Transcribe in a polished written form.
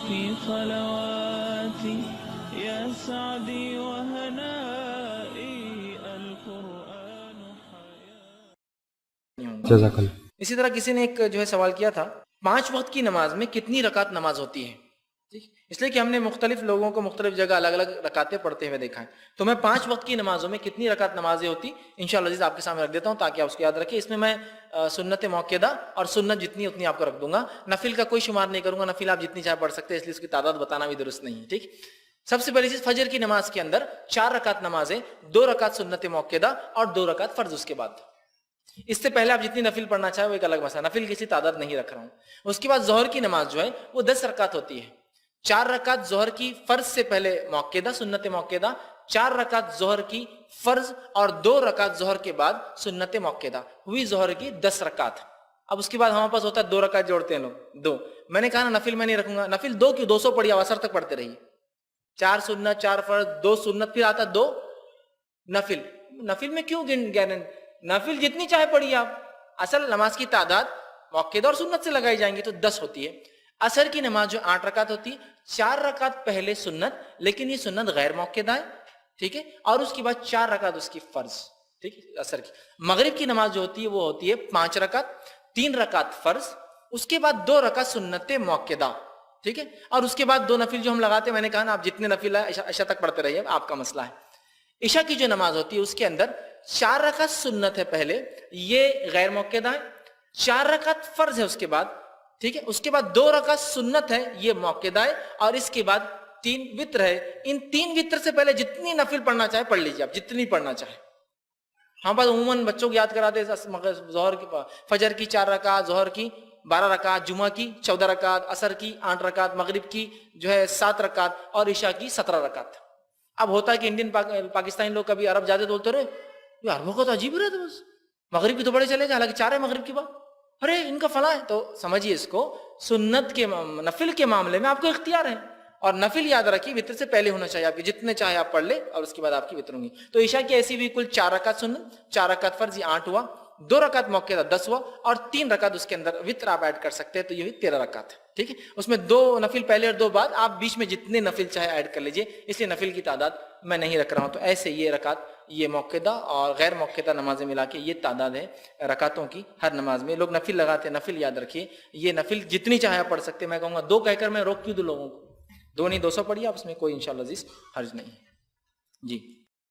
في خلواتي يا سعدي وهنائي القرآن حياتي. جزاک اللہ. اسی طرح کسی نے ایک جو ہے سوال کیا تھا 5 وقت کی نماز میں کتنی رکعت نماز ہوتی ہے. اس لیے کہ ہم نے مختلف لوگوں کو مختلف جگہ الگ الگ رکعتیں پڑھتے ہوئے دیکھا ہے. تو میں 5 وقت کی نمازوں میں کتنی رکعت نمازیں ہوتی انشاءاللہ عزیز آپ کے سامنے رکھ دیتا ہوں تاکہ آپ اس کو یاد رکھیں. اس میں میں سنت موقعہ اور سنت جتنی اتنی آپ کو رکھ دوں گا. نفل کا کوئی شمار نہیں کروں گا. نفل آپ جتنی چاہے پڑھ سکتے ہیں اس لیے اس کی تعداد بتانا بھی درست نہیں ہے. ٹھیک. سب سے پہلی چیز فجر کی نماز کے اندر 4 رکعت نمازیں، 2 رکعت سنت موقعہ اور 2 رکعت فرض اس کے بعد. اس سے پہلے آپ جتنی نفل پڑھنا چاہیں وہ ایک الگ مسئلہ. نفل کسی تعداد نہیں رکھ رہا ہوں. اس کے بعد ظہر کی نماز جو ہے وہ 10 رکعت ہوتی ہے. 4 رکعت ظہر کی فرض سے پہلے موقعہ سنت موقعہ، 4 رکعت ظہر کی فرض اور 2 رکعت ظہر کے بعد سنت موقعہ، ہوئی ظہر کی 10 رکعت. اب اس کے بعد ہمارے پاس ہوتا ہے 2 رکعت جوڑتے ہیں لوگ 2. میں نے کہا نا نفل میں نہیں رکھوں گا. نفل 2 کیوں؟ 200 پڑھیے عصر تک پڑھتے رہیے. 4 سنت 4 فرض 2 سنت پھر آتا 2 نفل. نفل میں کیوں گن نفل جتنی چاہے پڑھیے آپ. اصل نماز کی تعداد موقعہ اور سنت سے لگائی جائیں گی تو 10 ہوتی ہے. عصر کی نماز جو 8 رکعت ہوتی ہے، 4 رکعت پہلے سنت لیکن یہ سنت غیر موقعہ ہے. ٹھیک ہے. اور اس کے بعد 4 رکعت اس کی فرض. ٹھیک ہے. عصر کی. مغرب کی نماز جو ہوتی ہے وہ ہوتی ہے 5 رکعت، 3 رکعت فرض، اس کے بعد 2 رکعت سنت موقعہ. ٹھیک ہے. اور اس کے بعد 2 نفل جو ہم لگاتے ہیں، میں نے کہا نا آپ جتنے نفل ہے عشاء تک پڑھتے رہیے، آپ کا مسئلہ ہے. عشاء کی جو نماز ہوتی ہے اس کے اندر 4 رکعت سنت ہے پہلے، یہ غیر موقعہ ہے. 4 رکعت فرض ہے اس کے بعد. ٹھیک ہے. اس کے بعد 2 رکعت سنت ہے، یہ موقعہ ہے. اور اس کے بعد 3 وتر ہے. ان 3 وتر سے پہلے جتنی نفل پڑھنا چاہے پڑھ لیجیے آپ، جتنی پڑھنا چاہے. ہم بس عموماً بچوں کو یاد کراتے ظہر کی فجر کی 4 رکعت، ظہر کی 12 رکعت، جمعہ کی 14 رکعت، عصر کی 8 رکعت، مغرب کی جو ہے 7 رکعت اور عشاء کی 17 رکعت. اب ہوتا ہے کہ انڈین پاکستانی لوگ کبھی عرب زیادہ بولتے رہے، یہ عربوں کو تو عجیب رہتا بس، مغرب کی تو بڑے چلے گا، حالانکہ 4 ہے مغرب کی بات، ارے ان کا فلاں ہے. تو سمجھیے اس کو، سنت کے نفل کے معاملے میں آپ کو اختیار ہے. اور نفل یاد رکھیے وتر سے پہلے ہونا چاہیے آپ کے، جتنے چاہے آپ پڑھ لیں اور اس کے بعد آپ کی وتر ہوں گی. تو عشاء کی ایسی بھی کل 4 رکعت سنت، 4 رکعت فرض، یہ 8 ہوا، 2 رکعت موقعہ 10 ہوا، اور 3 رکعت اس کے اندر وتر آپ ایڈ کر سکتے ہیں تو یہ ہوئی 13 رکعت. ٹھیک ہے. اس میں 2 نفل پہلے اور 2 بعد، آپ بیچ میں جتنے نفل چاہے ایڈ کر لیجئے، اس لیے نفل کی تعداد میں نہیں رکھ رہا ہوں. تو ایسے یہ رکعت، یہ موقعہ اور غیر موقعہ نمازیں ملا کے یہ تعداد ہے رکعتوں کی ہر نماز میں. لوگ نفل لگاتے ہیں، نفل یاد رکھیے یہ نفل جتنی چاہے آپ پڑھ سکتے ہیں. میں کہوں گا 2 کہہ کر میں روک کیوں دوں لوگوں کو، 2 نہیں 200 پڑھیے آپ، اس میں کوئی انشاءاللہ عزیز حرج نہیں. جی.